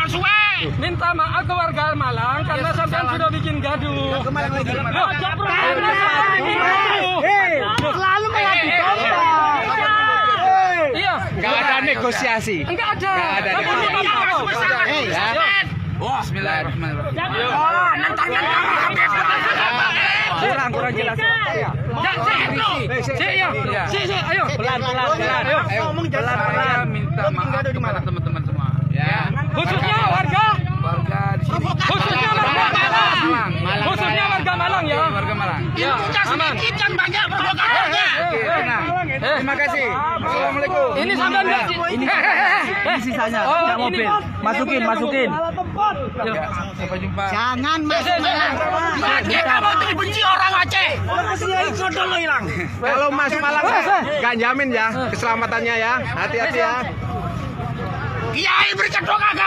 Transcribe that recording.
Minta maaf ke warga Malang karena sampean sudah bikin gaduh. Selalu melatih domba. Iya. Nggak ada negosiasi. Enggak ada. Nggak ada negosiasi. Bismillahirrahmanirrahim. Kurang jelas. Ayo. Pelan. Ayo. Pelan. Minta maaf kepada teman-teman semua. Ya. Khususnya warga Warga di sini. Khususnya warga Malang. Malang. Khususnya warga Malang ya. Warga Malang. Ya, aman. Terima kasih. Assalamualaikum. Ini sampean enggak? Ini sisanya. Oh, Yang mobil. Masukin. Ya, sampai jumpa. Jangan masuk Malang. Kalau masuk Malang nggak jamin ya keselamatannya ya. Hati-hati ya. Kiai berkedok